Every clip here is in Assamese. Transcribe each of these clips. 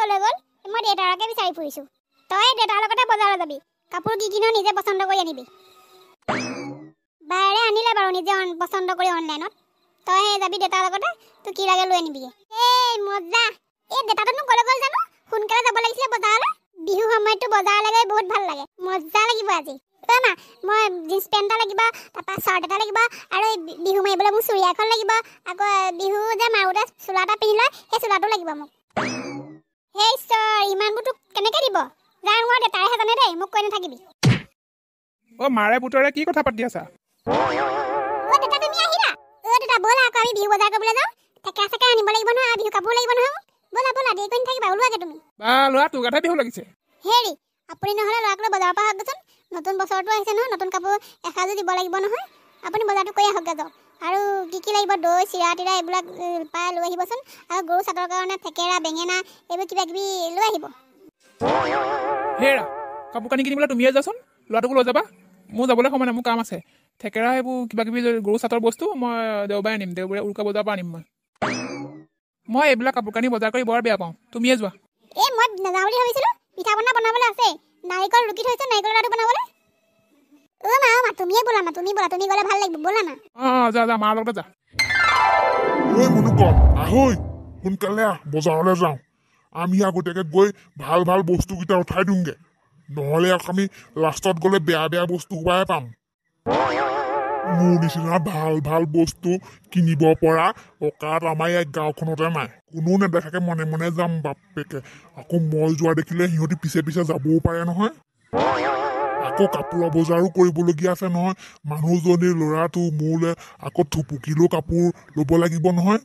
কলৈ গ'ল মই দেউতাকে বিচাৰি ফুৰিছোঁ তই দেউতাৰ লগতে বজাৰলৈ যাবি কাপোৰ কি কিনো নিজে পচন্দ কৰি আনিবি বাইৰে আনিলে বাৰু নিজে পচন্দ কৰি অনলাইনত তই যাবি দেউতাৰ লগতে তোৰ কি লাগে লৈ আনিবিগে এই মজা এই দেউতাটোনো কলৈ গ'ল জানো সোনকালে যাব লাগিছিলে বজাৰলৈ বিহু সময়তো বজাৰলৈ গৈ বহুত ভাল লাগে মজা লাগিব আজি তই মা মই জিন্স পেণ্ট এটা লাগিব তাৰপৰা চাৰ্ট এটা লাগিব আৰু বিহু মাৰিবলৈ মোক চুৰিয়া এখন লাগিব আকৌ বিহু যে মাৰোঁতে চোলা এটা পিন্ধি লয় সেই চোলাটো লাগিব মোক সেই ছাৰ ইমানবোৰ তোক কেনেকৈ দিব যাৰ মই দেউতাৰেহে জানে দেই মোক কৈ নাথাকিবি অ' মাৰে পুতৰে কি কথা পাতি আছা অ' দেউতা তুমি আহিলা অ' দেউতা ব'লা আকৌ আমি বিহু বজাৰ কৰিবলৈ যাওঁ থেকেৰা চেকেৰা আনিব লাগিব নহয় বিহু কাপোৰ লাগিব নহয় ব'লা ব'লা দেৰি কৰি নাথাকিবা ওলোৱাগে তুমি বা ল'ৰা তোৰ গাতে বিহু লাগিছে হেৰি আপুনি নহ'লে ল'ৰাক লৈ বজাৰৰ পৰা আহকচোন নতুন বছৰটো আহিছে নহয় নতুন কাপোৰ এসাঁজো দিব লাগিব নহয় আপুনি বজাৰটো কৰি আহকগৈ যাওক আৰু কি লাগিব দৈ চিৰা তিৰা এইবিলাক পাই লৈ আহিবচোন আৰু গৰু ছাগলৰ কাৰণে থেকেৰা বেঙেনা এইবোৰ কিবা কিবি লৈ আহিব হেৰা কাপোৰ কানি কিনিবলৈ তুমিয়ে যাচোন ল'ৰাটোকো লৈ যাবা মোৰ যাবলৈ সময় নাই মোৰ কাম আছে থেকেৰা এইবোৰ কিবা কিবি গৰু ছাটৰ বস্তু মই দেওবাৰে আনিম দেওবাৰে উৰুকা বজাৰৰ পৰা আনিম মই এইবিলাক কাপোৰ কানি বজাৰ কৰি বৰ বেয়া পাওঁ তুমিয়ে যোৱা এই মই নাযাওঁ বুলি ভাবিছিলোঁ পিঠা পনা বনাবলৈ আছে নাৰিকল ৰুকি থৈছে নাৰিকল লাডু বনাবলৈ মা তুমিয়ে ব'লা মা তুমি ব'লা তুমি গ'লে ভাল লাগিব ব'লা না অঁ যা মাৰ লগতে যা ঐ মনুকম আহৈ সোনকালে আহ বজাৰলৈ যাওঁ আমি আগতীয়াকৈ গৈ ভাল ভাল বস্তুকেইটা উঠাই দিওঁগৈ নহ'লে আকৌ আমি লাষ্টত গ'লে বেয়া বেয়া বস্তু হোৱাই পাম মোৰ নিচিনা ভাল ভাল বস্তু কিনিব পৰা অকাত আমাৰ ইয়াত গাঁওখনতে নাই কোনো নেদেখাকে মনে মনে যাম বাপেকে আকৌ মই যোৱা দেখিলে সিহঁতি পিছে পিছে যাবও পাৰে নহয় আকৌ কাপোৰৰ বজাৰো কৰিবলগীয়া আছে নহয় মানুহজনীৰ ল'ৰাটো মোলৈ আকৌ থুপুকিলেও কাপোৰ ল'ব লাগিব নহয়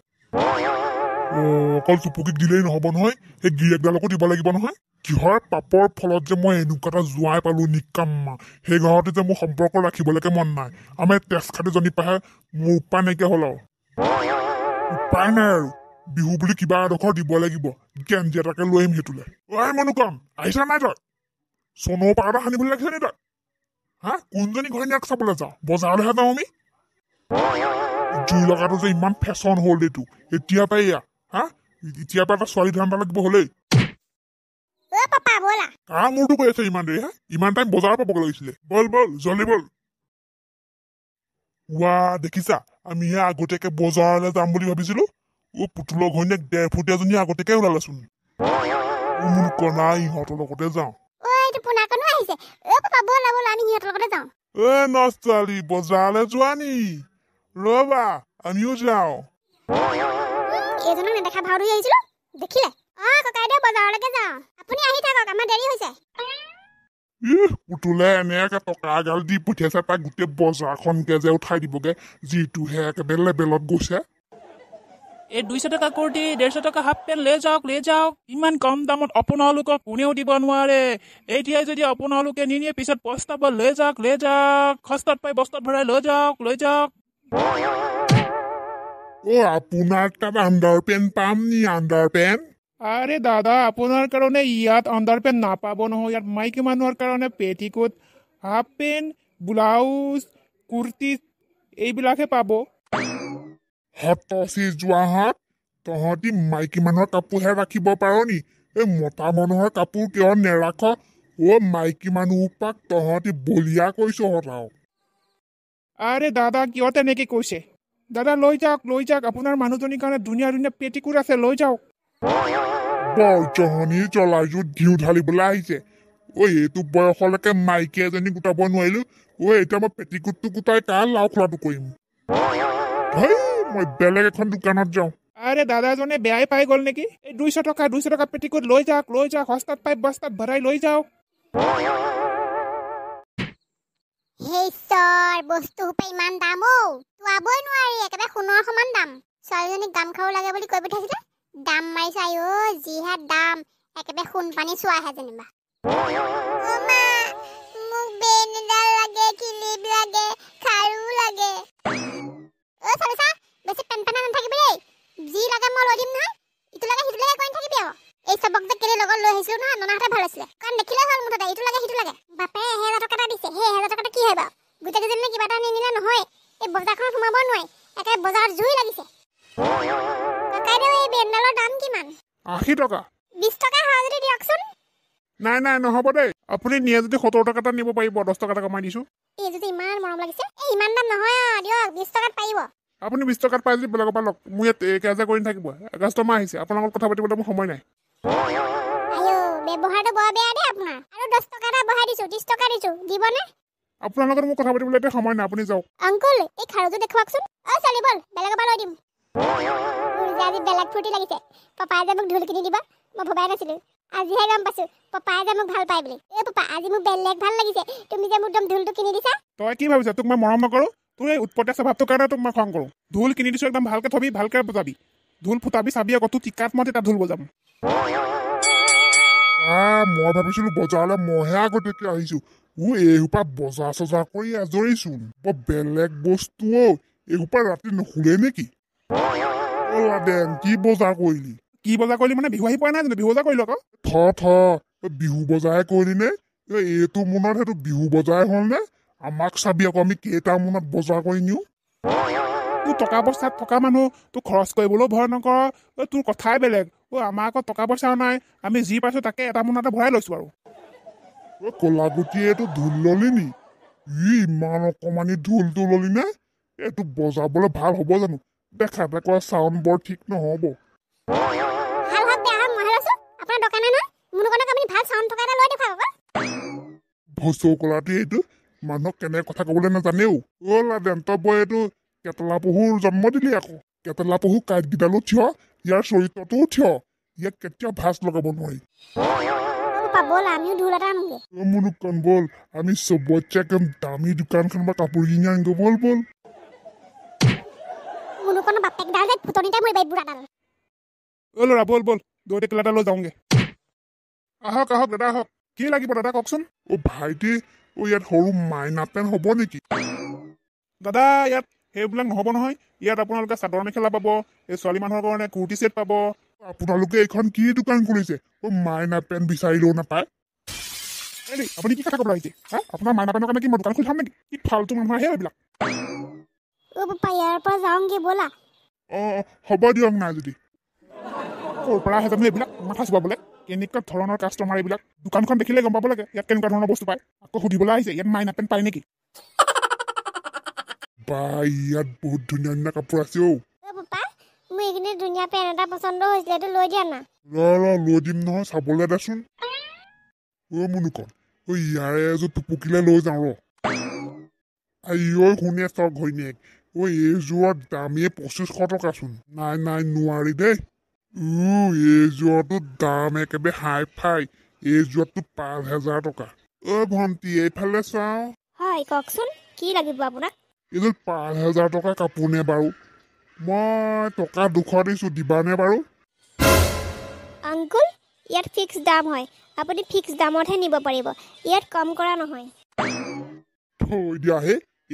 অকল থুপুকিক দিলেই নহ'ব নহয় সেই গিৰিয়েকডালকো দিব লাগিব নহয় কিহৰ পাপৰ ফলত যে মই এনেকুৱা এটা জোঁৱাই পালোঁ নিকাম্মা সেই ঘৰতে যে মোৰ সম্পৰ্ক ৰাখিবলৈকে মন নাই আমাৰ তেজ খাটিজনী পাহে মোৰ উপায় নাইকিয়া হ'ল আৰু উপায় নাই আৰু বিহু বুলি কিবা এডোখৰ দিব লাগিব গেঞ্জি এটাকে লৈ আহিম সেইটোলৈ ঐ মনুকম আহিছা নাই তই চনৌ পাৰ এটা সানিবলৈ লাগিছে নি তই হা কোনজনী ঘৈণীয়েক চাবলৈ যাওঁ বজাৰলৈহে যাওঁ আমি জুই লগাটো যে ইমান ফেশ্বন হ'ল এইটো এতিয়া পাই এয়া হা এতিয়াৰ পৰা এটা ছোৱালী ধান্দা লাগিব হ'লেই কাৰ মূৰটো কৈ আছে ইমান দেৰি হা ইমান টাইম বজাৰ পাবগৈ লাগিছিলে বল বল জল্দি বল ৱা দেখিছা আমিহে আগতীয়াকে বজাৰলৈ যাম বুলি ভাবিছিলো পুতুলৰ ঘৈণীয়েক 1.5 ফুটীয়াজনী আগতীয়াকে ওলালেচোন মোৰ কনা ইহঁতৰ লগতে যাওঁ নষ্টালি বজাৰলৈ যোৱা নি ৰবা আমিও যাওঁ এইজনক নেদেখা ভাও ধৰি আহিছিলো দেখিলে ককাইদেউ বজাৰলৈকে যাওঁ আপুনি আহি থাকক আমাৰ দেৰি হৈছে পুতুলে এনেকে টকা এগাল দি পঠিয়াইছে তাক গোটেই বজাৰখনকে যে উঠাই দিবগে যিটোহে একেবাৰে লেবেলত গৈছে এই 200 টকা কুৰ্তি 150 টকা হাফ পেণ্ট লৈ যাওক ইমান কম দামত আপোনালোকক কোনেও দিব নোৱাৰে এতিয়াই যদি আপোনালোকে নিনিয়ে পিছত পস্তাব লৈ যাওক সস্তাত পাই বস্তাত ভৰাই লৈ যাওক আপোনাৰ তাত আণ্ডাৰ পেণ্ট পাম নি আণ্ডাৰ পেণ্ট আৰে দাদা আপোনাৰ কাৰণে ইয়াত আণ্ডাৰ পেণ্ট নাপাব নহয় ইয়াত মাইকী মানুহৰ কাৰণে petticoat half pant blouse kurti এইবিলাকহে পাব হতচি যোৱাহঁত তহঁতি মাইকী মানুহৰ কাপোৰহে ৰাখিব পাৰ নি এই মতা মানুহৰ কাপোৰ কিয় নেৰাখ মাইকী মানুহপাক তহঁতি বলিয়া কৈছ আৰু আৰে দাদা কিয় তেনেকে কৈছে দাদা লৈ যাওক আপোনাৰ মানুহজনীৰ কাৰণে ধুনীয়া ধুনীয়া পেটিকোট আছে লৈ যাওক বৰজহনী জলাইযোৰ ঘিউ ঢালিবলৈ আহিছে এইটো বয়সলৈকে মাইকী এজনী গোটাব নোৱাৰিলো এতিয়া মই পেটিকোটটো গোটাই কাৰ লাও খোলাটো কৰিম মই বেলেগ এখন দোকানত যাওঁ আৰে দাদাজনে বেয়াই পাই গ'ল নেকি এই 200 টকা পেটিকোট লৈ যাওক সস্তাত পাই বস্তাত ভৰাই লৈ যাওক বস্তু সোপা ইমান দাম তোৱাবই নোৱাৰি একেবাৰে সোণৰ সমান দাম ছোৱালীজনীক দাম খাব লাগে বুলি কৈ পঠাইছিলে দাম মাৰিছে যিহে দাম একেবাৰে সোণ পানী চোৱাহে যেনিবা মোক বেন এডাল লাগে কিলিপ লাগে খাৰু লাগে চাবিছা বেছি পেন নাথাকিবি দেই যি লাগে মই লৈ দিম নহয় ইটো লাগে সিটো লাগে কৈ নাথাকিবি আকৌ এই চবক যে কেলে লগত লৈ আহিছিলো নহয় ননাহঁতে ভাল আছিলে কাৰণ দেখিলে হ'ল মুঠতে ইটো লাগে সিটো লাগে বাপে 1000 টকা এটা দিছে সেই 1000 টকাটো কি হয় বাৰু গোটেই কেইজনীয়ে কিবা এটা নিনিলে নহয় এই বজাৰখনত সোমাব নোৱাৰি একেবাৰে বজাৰত জুই লাগিছে ককাইদেউ এই বেণ্ডালৰ দাম কিমান 80 টকা 20 টকা হয় যদি দিয়কচোন। নাই নাই নহ'ব দেই আপুনি নিয়ে যদি 70 টকা এটা নিব পাৰিব 10 টকা এটা কমাই দিছোঁ এই যদি ইমান মৰম লাগিছে এই ইমান দাম নহয় দিয়ক 20 টকাত পাৰিব। আপুনি 20 টকাত পাই যদি বেলেগৰ পৰা লওক মোৰ ইয়াত কেজা কৰি নাথাকিব কাষ্টমাৰ আহিছে আপোনাৰ লগত কথা পাতিবলৈ মোৰ সময় নাই আয়ো ব্যৱহাৰটো বৰ বেয়া দেই আপোনাৰ আৰু 10 টকা এটা বঢ়াই দিছোঁ 30 টকা দিছোঁ দিবনে? আপোনাৰ লগত মোৰ কথা পাতিবলৈ এতিয়া সময় নাই আপুনি যাওক আংকুল এই খাৰুটো দেখুৱাকচোন অ ছোৱালী ব'ল বেলেগৰ পৰা লৈ দিম। মোৰ যে আজি বেলেগ ফূৰ্তি লাগিছে পাপাই যে মোক ঢোল কিনি দিব মই ভবাই নাছিলোঁ আজিহে গম পাইছোঁ পাপাই যে মোক ভাল পায় বুলি। এই পাপা আজি মোক বেলেগ ভাল লাগিছে তুমি যে মোক একদম ঢোলটো কিনি দিছা। তই কি ভাবিছ তোক মই মৰম নকৰোঁ তোৰ এই উৎপতীয়া স্বভাৱটোৰ কাৰণে তোক মই খং কৰোঁ ঢোল কিনি দিছোঁ একদম ভালকৈ থবি ভালকৈ বজাবি ঢোল ফুটাবি চাবি আকৌ তোৰ টিকাত মই তেতিয়া ঢোল বজাম মই ভাবিছিলোঁ বজাৰলৈ মইহে আগতীয়াকৈ আহিছোঁ এইসোপা বজাৰ চজাৰ কৰি আজৰিচোন বৰ বেলেগ বস্তু এইসোপা ৰাতি নুশুলে নেকি লাডেন কি বজাৰ কৰিলি কি বজাৰ কৰিলি মানে বিহু আহি পোৱা নাই জানো বিহু বজাৰ কৰিলোঁ আকৌ বিহু বজাৰে কৰিলি নে এইটো মোনত সেইটো বিহু বজাৰে হ'ল নে আমাক চাবি আকৌ আমি কেইটা মোনত বজাৰ কৰি নিওঁ তোৰ টকা পইচাত থকা মানুহ তোৰ খৰচ কৰিবলৈও ভয় নকৰ তোৰ কথাই বেলেগ আমাৰ আকৌ টকা পইচাও নাই আমি যি পাইছোঁ তাকে এটা মোনাতে ভৰাই লৈছোঁ আৰু কলাগুটিয়ে এইটো ঢোল ললি নি ইমান অকণমানি ঢোলটো ললি নে এইটো বজাবলৈ ভাল হ'ব জানো দেখাতে কৰা চাউণ্ড বৰ ঠিক নহ'ব ভাল হওক বেয়া হওক মই লৈছোঁ আপোনাৰ দোকানে নহয় মোৰ দোকানত আপুনি ভাল চাউণ্ড থকা এটা লৈ দেখুৱাওক ভচৌ কলাটি এইটো মানুহক কেনেকৈ কথা ক'বলৈ নাজানেও লাডেন তই বই এইটো কেটেলা পহুৰ জন্ম দিলি আকৌ কেটেলা পহু কাঁইটকেইডালো থিয় ইয়াৰ চৰিত্ৰটোও থিয় ইয়াক কেতিয়াও ভাজ লগাব নোৱাৰি ব'ল আমিও ঢোল এটা আনোগে মোৰ দোকান ব'ল আমি চবতছে একদম দামী দোকানখন বা কাপোৰ কিনি আনিব ব'ল মোৰ দোকানৰ বাপেকডাল যে ফুটনিতে মৰিব এই বুঢ়াডাল ল'ৰা ব'ল দৈ টেকেলা এটা লৈ যাওঁগৈ আহক দাদা আহক কি লাগিব দাদা কওকচোন ভাইটি ইয়াত সৰু মাইনা পেণ্ট হ'ব নেকি দাদা ইয়াত সেইবিলাক নহ'ব নহয় ইয়াত আপোনালোকে চাদৰ মেখেলা পাব এই ছোৱালী মানুহৰ কাৰণে কুৰ্তি ছেট পাব আপোনালোকে এইখন কি দোকান খুলিছে মাইনা পেণ্ট বিচাৰিলেও নাপায় আপুনি কি কথা ক'বলৈ আহিছে আপোনাৰ মাইনা পেণ্টৰ কাৰণে কি মই দোকান খুলি থাম নেকি কি ফাল্টু মানুহ আহে এইবিলাক পাপা ইয়াৰ পৰা যাওঁগে ব'লা হ'ব দিয়ক নাই যদি ক'ৰ পৰা আহে জানো এইবিলাক মাথা চুবাবলৈ কেনেকুৱা ধৰণৰ কাষ্টমাৰ এইবিলাক দোকানখন দেখিলে গম পাব লাগে ইয়াত কেনেকুৱা ধৰণৰ বস্তু পায় আকৌ সুধিবলৈ আহিছে ইয়াত মাইনা পেণ্ট পায় নেকি ইয়াত বহুত ধুনীয়া ধুনীয়া কাপোৰ আছে পাপা মোৰ এইখিনি ধুনীয়া পেণ্ট এটা পচন্দ হৈছিলে এইটো লৈ দিয়া না লৈ দিম নহয় চাবলৈ দেচোন মুনুকন ইয়াৰে এযোৰ টুপুকিলে লৈ যাওঁ শুনি আছ ঘৈণীয়েক এইযোৰৰ দামেই 2500 টকাচোন নাই নোৱাৰি দেই এইযোৰটো দাম একেবাৰে হাই ফাই এইযোৰটো 5000 টকা ভণ্টি এইফালে চাওঁ হয় কওকচোন কি লাগিব আপোনাক এইযোৰ 5000 টকা কাপোৰ নে বাৰু মই টকা 200 দিছোঁ দিবানে বাৰু আংকুল ইয়াত ফিক্স দাম হয় আপুনি ফিক্স দামতহে নিব পাৰিব ইয়াত কম কৰা নহয় থৈ দিয়া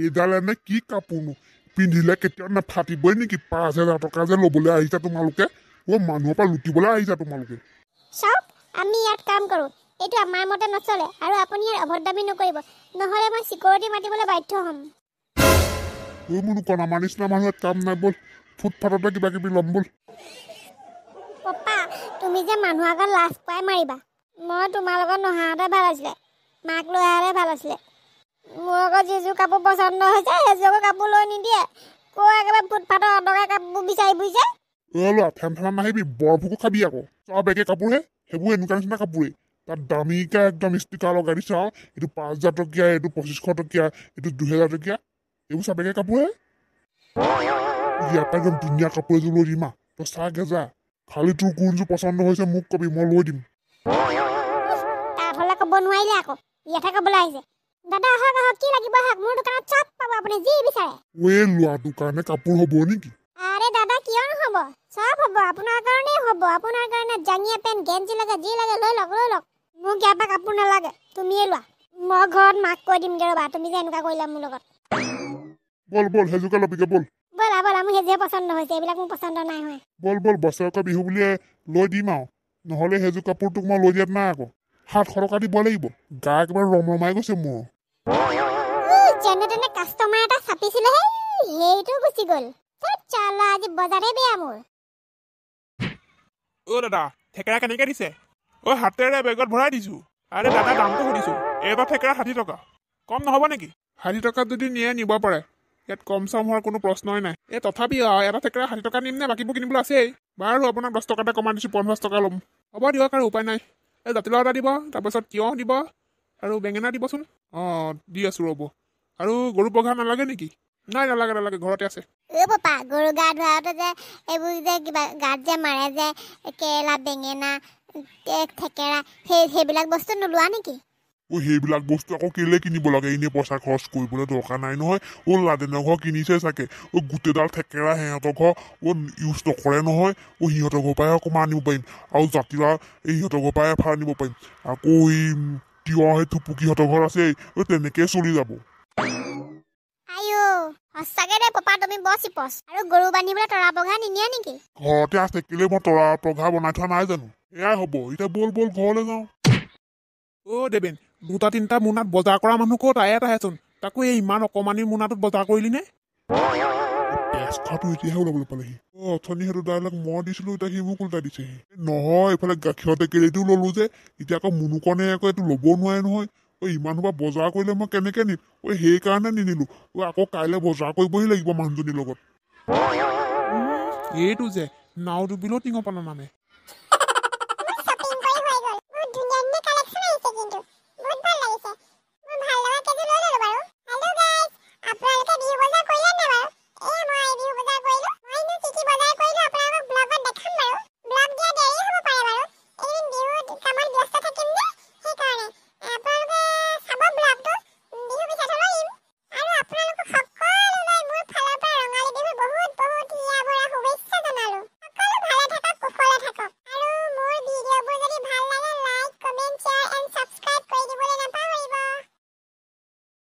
এইডাল এনে কি কাপোৰনো পিন্ধিলে কেতিয়াও নাফাটিবই নেকি 5000 টকা যে ল'বলৈ আহিছা তোমালোকে মানুহৰ পৰা লুটিবলৈ আহিছা তোমালোকে চাওক আমি ইয়াত কাম কৰোঁ এইটো আমাৰ মতে নচলে আৰু আপুনি ইয়াত অভদ্ৰামি নকৰিব নহ'লে মই চিকিউৰিটি মাতিবলৈ বাধ্য হ'ম মুনুকন আমাৰ নিচিনা মানুহ কাম নাই ব'ল ফুটপাথতে কিবা কিবি ল'ম ব'ল পাপা তুমি যে মানুহ আগত লাজ পাই মাৰিবা মই তোমাৰ লগত নহাহঁতে ভাল আছিলে মাক লৈ অহালে ভাল আছিলে মোৰ আকৌ যিযোৰ কাপোৰ পচন্দ হৈছে সেইযোৰ কাপোৰ লৈ নিদিয়ে কৈ একেবাৰে ফুটপাথৰ অদৰকাৰ কাপোৰ বিচাৰি ফুৰিছে ল'ৰা ফেন নাহিবি বৰ ভোকো খাবি আকৌ চব একে কাপোৰহে সেইবোৰ এনেকুৱা নিচিনা কাপোৰে তাত দামীকৈ একদম ষ্টিকাৰ লগাই দিছে আৰু এইটো 5000 টকীয়া এইটো 2500 টকীয়া এইটো 2000 টকীয়া এইবোৰ চব একে কাপোৰহে ইয়াৰ পৰা একদম ধুনীয়া কাপোৰ এযোৰ লৈ দিম তই চাগে যা খালি তোৰ কোনযোৰ পচন্দ হৈছে মোক কবি মই লৈ দিম তাত হ'লে ক'ব নোৱাৰিলে আকৌ ইয়াতহে ক'বলৈ আহিছে দাদা আহক কি লাগিব আহক মোৰ দোকানত চব পাব আপুনি যি বিচাৰে ল'ৰাটোৰ কাৰণে কাপোৰ হ'ব নেকি আৰে দাদা কিয় নহ'ব চব হ'ব আপোনাৰ কাৰণেই হ'ব আপোনাৰ কাৰণে জাঙিয়া পেণ্ট গেঞ্জি লাগে যি লাগে লৈ লওক মোক ইয়াৰ পৰা কাপোৰ নালাগে তুমিয়ে লোৱা মই ঘৰত মাক কৈ দিমগৈ ৰ'বা তুমি যে এনেকুৱা কৰিলা মোৰ লগত ব'ল সেইযোৰকে ল'বিগে ব'লা মোৰ সেইযোৰে পচন্দ হৈছে এইবিলাক মোৰ পচন্দ নাই হয় ব'ল বছৰেকৰ বিহু বুলিয়ে লৈ দিম আৰু নহ'লে সেইযোৰ কাপোৰ তোক মই লৈ দিয়াত নাই আকৌ 700 টকা দিব লাগিব গা একেবাৰে ৰমৰমাই গৈছে মোৰ যেনে তেনে কাষ্টমাৰ এটা চাপিছিলেহে সেইটো গুচি গ'ল চালা আজি বজাৰে বেয়া মোৰ দাদা থেকেৰা কেনেকৈ দিছে ঐ হাতেৰে বেগত ভৰাই দিছোঁ আৰে দাদা দামটো সুধিছোঁ এটা থেকেৰা 60 টকা কম নহ'ব নেকি 60 টকাত যদি নিয়ে নিব পাৰে ইয়াত কম চম হোৱাৰ কোনো প্ৰশ্নই নাই এই তথাপি এটা থেকেৰা 60 টকা নিম নে বাকীবোৰ কিনিবলৈ আছেই বাৰু আপোনাক 10 টকা এটা কমাই দিছোঁ 50 টকা ল'ম হ'ব দিয়ক আৰু উপায় নাই এই জাতিলাও এটা দিব তাৰপাছত তিয়ঁহ দিব আৰু বেঙেনা দিবচোন অঁ দি আছোঁ ৰ'ব আৰু গৰু পঘা নালাগে নেকি নাই নালাগে নালাগে ঘৰতে আছে পাপা গৰু গা ধোৱাওতে যে এইবোৰ যে কিবা গাত যে মাৰে যে কেৰেলা বেঙেনা থেকেৰা সেইবিলাক বস্তু নোলোৱা নেকি সেইবিলাক বস্তু আকৌ কেলে কিনিব লাগে এনেই পইচা খৰচ কৰিবলৈ দৰকাৰ নাই নহয় লাদেনৰ ঘৰ কিনিছে চাগে গোটেইডাল থেকেৰা সিহঁতৰ ঘৰ ইউজ নকৰে নহয় সিহঁতৰ ঘৰৰ পৰাই অকণমান আনিব পাৰিম আৰু জাতিলাও সিহঁতৰ ঘৰৰ পৰাই এফাৰ আনিব পাৰিম আকৌ তিয়ঁহ সেই থুপুকিহঁতৰ ঘৰ আছে তেনেকৈ চলি যাব আইও সঁচাকে দে পাপা তুমি বৰ চিপচ আৰু গৰু বান্ধিবলৈ তৰা পঘা নিনিয়া নেকি ঘৰতে আছে কেলে মই তৰা পঘা বনাই থোৱা নাই জানো এয়াই হ'ব এতিয়া বল বল ঘৰলৈ যাওঁ দেবেন 2-3টা মোনাত বজাৰ কৰা মানুহ ক'ত আহেচোন তাকো এই ইমান অকণমানি মোনাটোত বজাৰ কৰিলি নে তেজখাটো এতিয়াহে ওলাবলৈ পালেহি অথনি সেইটো ডাইলগ মই দিছিলোঁ এতিয়া সি মোক উল্টাই দিছেহি নহয় এইফালে গাখীৰতে কেলেটিও ল'লোঁ যে এতিয়া আকৌ মুনুকণে আকৌ এইটো ল'ব নোৱাৰে নহয় ইমান সোপা বজাৰ কৰিলে মই কেনেকৈ নিম সেইকাৰণে নিনিলোঁ আকৌ কাইলৈ বজাৰ কৰিবহি লাগিব মানুহজনীৰ লগত এইটো যে নাও ডুবিলেও টিঙৰ পালা নামে